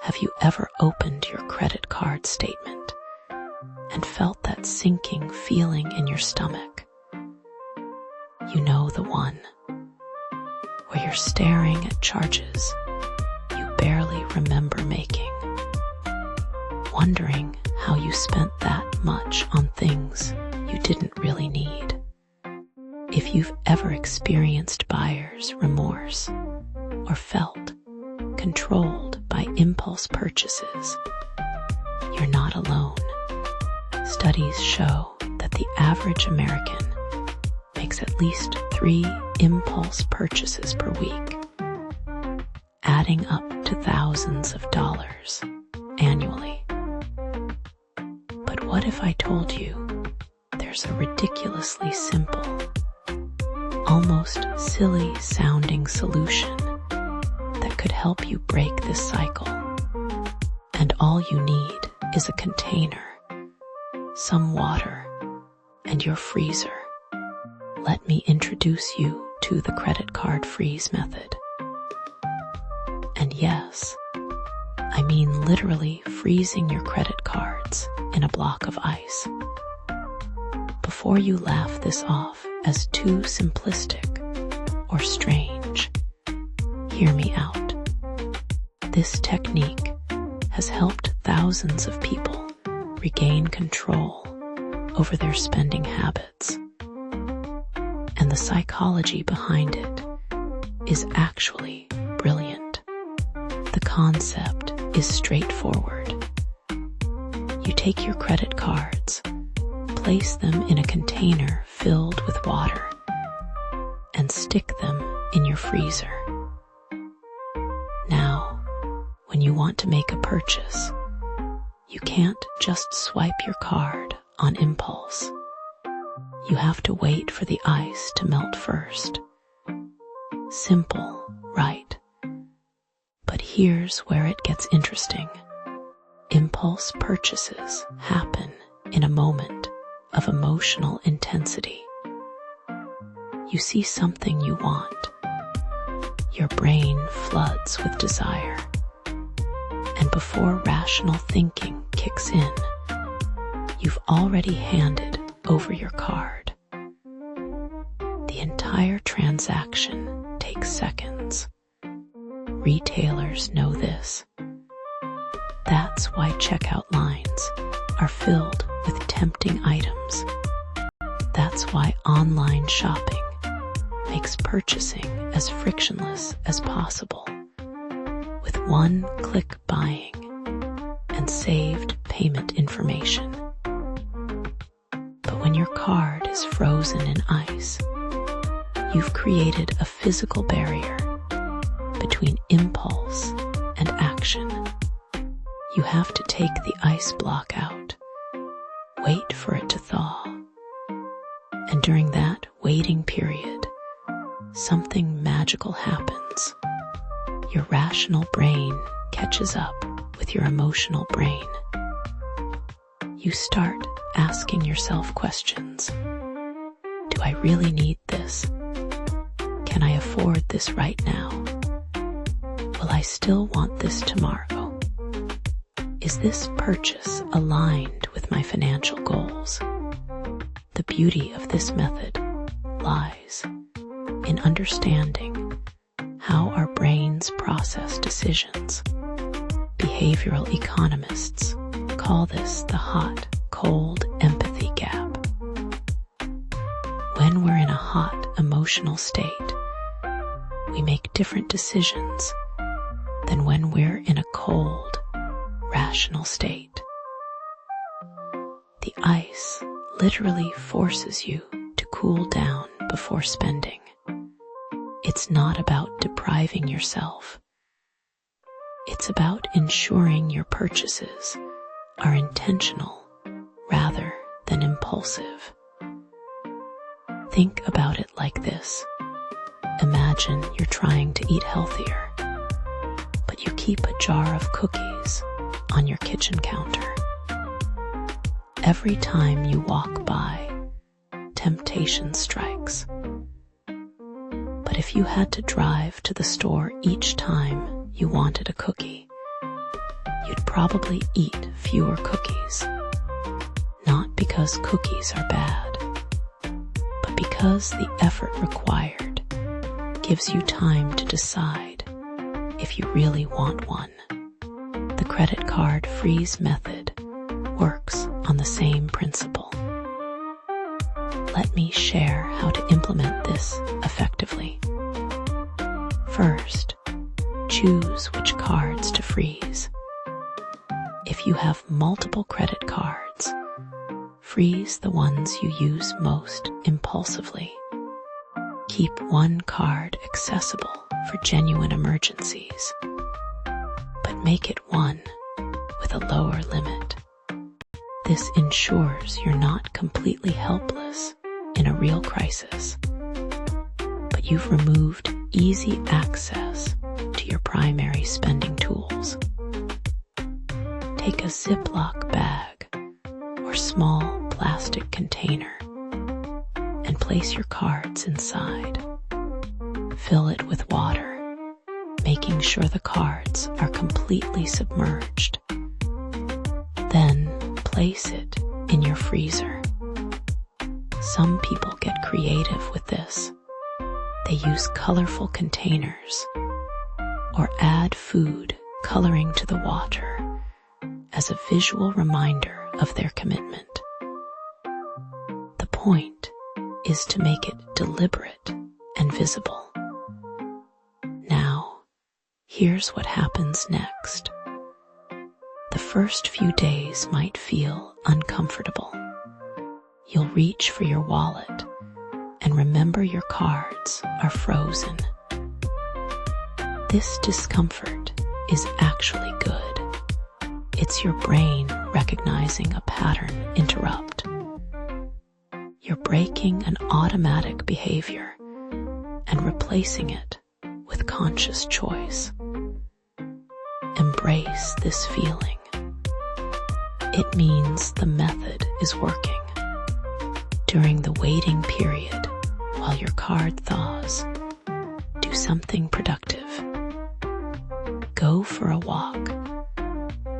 Have you ever opened your credit card statement and felt that sinking feeling in your stomach? You know the one, where you're staring at charges you barely remember making, wondering how you spent that much on things you didn't really need. If you've ever experienced buyer's remorse or felt controlled by impulse purchases, you're not alone. Studies show that the average American makes at least 3 impulse purchases per week, adding up to thousands of dollars annually. But what if I told you there's a ridiculously simple, almost silly-sounding solution that could help you break this cycle? And all you need is a container, some water, and your freezer. Let me introduce you to the credit card freeze method. And yes, I mean literally freezing your credit cards in a block of ice. Before you laugh this off as too simplistic or strange, hear me out. This technique has helped thousands of people regain control over their spending habits. And the psychology behind it is actually brilliant. The concept is straightforward. You take your credit cards, place them in a container filled with water, and stick them in your freezer. Now, when you want to make a purchase, you can't just swipe your card on impulse. You have to wait for the ice to melt first. Simple, right? But here's where it gets interesting. Impulse purchases happen in a moment of emotional intensity. You see something you want. Your brain floods with desire. And before rational thinking kicks in, you've already handed over your card. The entire transaction takes seconds. Retailers know this. That's why checkout lines are filled with tempting items. That's why online shopping makes purchasing as frictionless as possible, with one-click buying and saved payment information. But when your card is frozen in ice, you've created a physical barrier between impulse and action. You have to take the ice block out, wait for it to thaw, and during that waiting period, something magical happens. Your rational brain catches up with your emotional brain. You start asking yourself questions. Do I really need this? Can I afford this right now? Will I still want this tomorrow? Is this purchase aligned with my financial goals? The beauty of this method lies in understanding how our brains process decisions. Behavioral economists call this the hot-cold empathy gap. When we're in a hot emotional state, we make different decisions than when we're in a cold, rational state. The ice literally forces you to cool down before spending. It's not about depriving yourself. It's about ensuring your purchases are intentional rather than impulsive. Think about it like this. Imagine you're trying to eat healthier, but you keep a jar of cookies on your kitchen counter. Every time you walk by, temptation strikes. But if you had to drive to the store each time you wanted a cookie, probably eat fewer cookies. Not because cookies are bad, but because the effort required gives you time to decide if you really want one. The credit card freeze method works on the same principle. Let me share how to implement this effectively. First, choose which cards to freeze. If you have multiple credit cards, freeze the ones you use most impulsively. Keep one card accessible for genuine emergencies, but make it one with a lower limit. This ensures you're not completely helpless in a real crisis, but you've removed easy access to your primary spending tools. Take a Ziploc bag or small plastic container and place your cards inside. Fill it with water, making sure the cards are completely submerged. Then place it in your freezer. Some people get creative with this. They use colorful containers or add food coloring to the water as a visual reminder of their commitment. The point is to make it deliberate and visible. Now, here's what happens next. The first few days might feel uncomfortable. You'll reach for your wallet and remember your cards are frozen. This discomfort is actually good. It's your brain recognizing a pattern interrupt. You're breaking an automatic behavior and replacing it with conscious choice. Embrace this feeling. It means the method is working. During the waiting period, while your card thaws, do something productive. Go for a walk.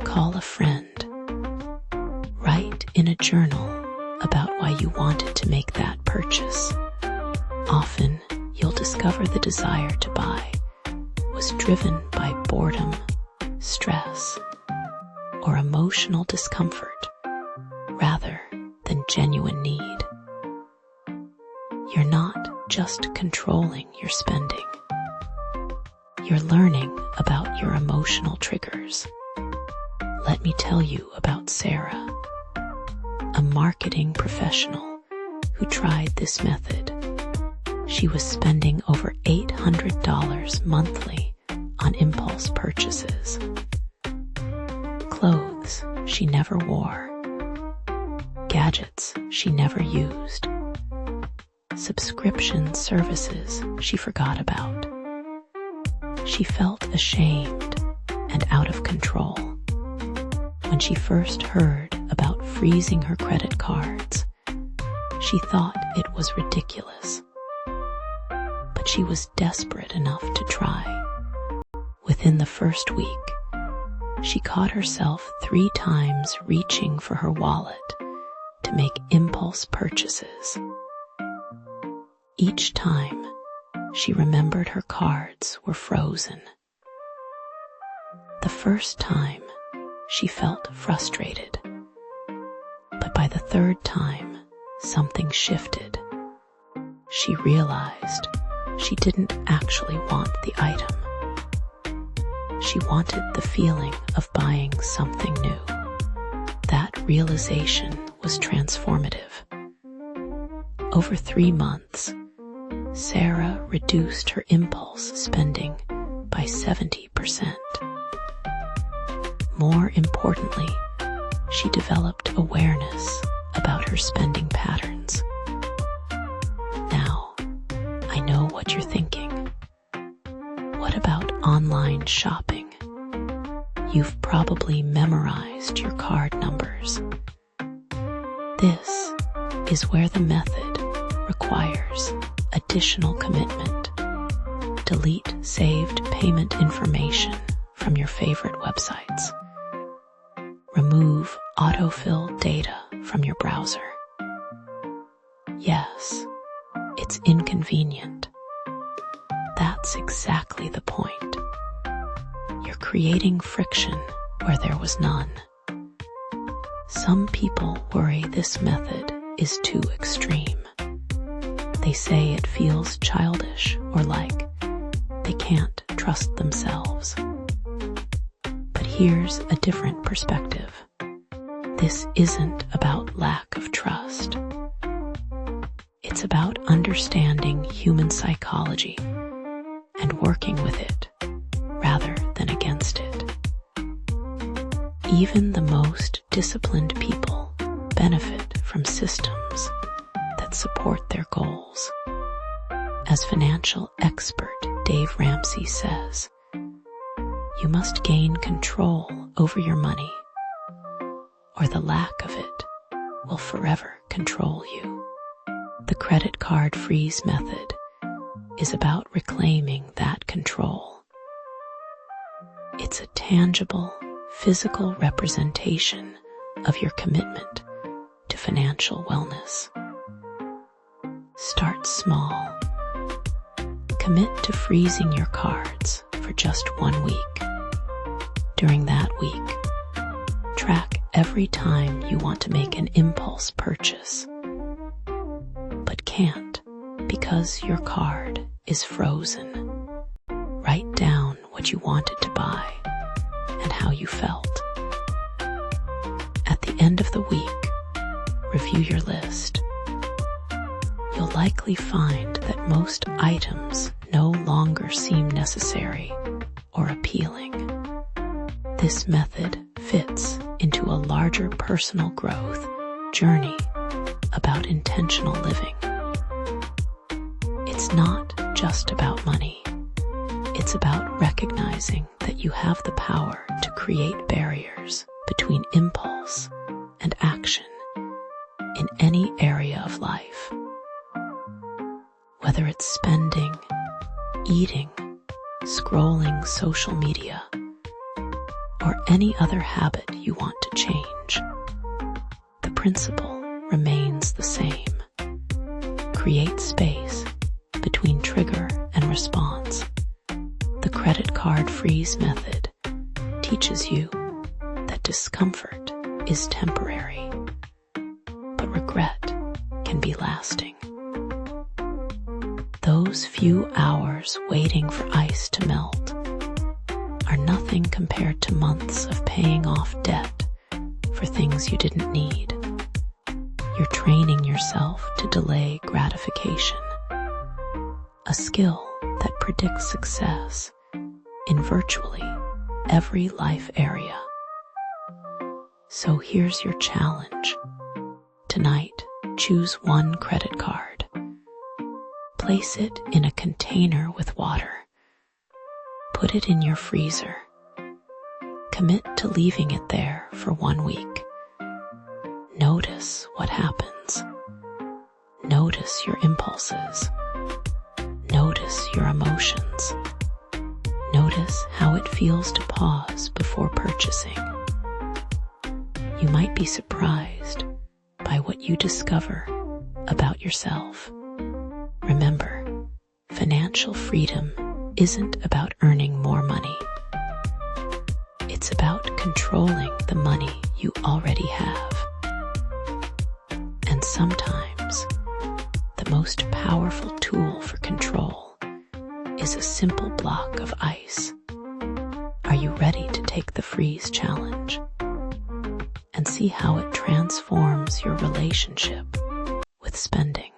Call a friend. Write in a journal about why you wanted to make that purchase. Often, you'll discover the desire to buy was driven by boredom, stress, or emotional discomfort rather than genuine need. You're not just controlling your spending. You're learning about your emotional triggers. Let me tell you about Sarah, a marketing professional who tried this method. She was spending over $800 monthly on impulse purchases. Clothes she never wore. Gadgets she never used. Subscription services she forgot about. She felt ashamed and out of control. When she first heard about freezing her credit cards, she thought it was ridiculous. But she was desperate enough to try. Within the first week, she caught herself 3 times reaching for her wallet to make impulse purchases. Each time, she remembered her cards were frozen. The first time, she felt frustrated. But by the 3rd time, something shifted. She realized she didn't actually want the item. She wanted the feeling of buying something new. That realization was transformative. Over 3 months, Sarah reduced her impulse spending by 70%. More importantly, she developed awareness about her spending patterns. Now, I know what you're thinking. What about online shopping? You've probably memorized your card numbers. This is where the method requires additional commitment. Delete saved payment information from your favorite websites. remove autofill data from your browser. Yes, it's inconvenient. That's exactly the point. You're creating friction where there was none. Some people worry this method is too extreme. They say it feels childish or like they can't trust themselves. But here's a different perspective. This isn't about lack of trust. It's about understanding human psychology and working with it rather than against it. Even the most disciplined people benefit from systems that support their goals. As financial expert Dave Ramsey says, you must gain control over your money, or the lack of it will forever control you. The credit card freeze method is about reclaiming that control. It's a tangible, physical representation of your commitment to financial wellness. Start small. Commit to freezing your cards for just 1 week. During that week, track every time you want to make an impulse purchase, but can't because your card is frozen. Write down what you wanted to buy and how you felt. At the end of the week, review your list. You'll likely find that most items no longer seem necessary or appealing. This method fits into a larger personal growth journey about intentional living. It's not just about money. It's about recognizing that you have the power to create barriers between impulse and action in any area of life. Whether it's spending, eating, scrolling social media, or any other habit you want to change, the principle remains the same. Create space between trigger and response. The credit card freeze method teaches you that discomfort is temporary, but regret can be lasting. Those few hours waiting for ice to melt are nothing compared to months of paying off debt for things you didn't need. You're training yourself to delay gratification, a skill that predicts success in virtually every life area. So here's your challenge. Tonight, choose one credit card. Place it in a container with water. Put it in your freezer. Commit to leaving it there for 1 week. Notice what happens. Notice your impulses. Notice your emotions. Notice how it feels to pause before purchasing. You might be surprised by what you discover about yourself. Remember, financial freedom isn't about earning more money. It's about controlling the money you already have. And sometimes, the most powerful tool for control is a simple block of ice. Are you ready to take the freeze challenge and see how it transforms your relationship with spending?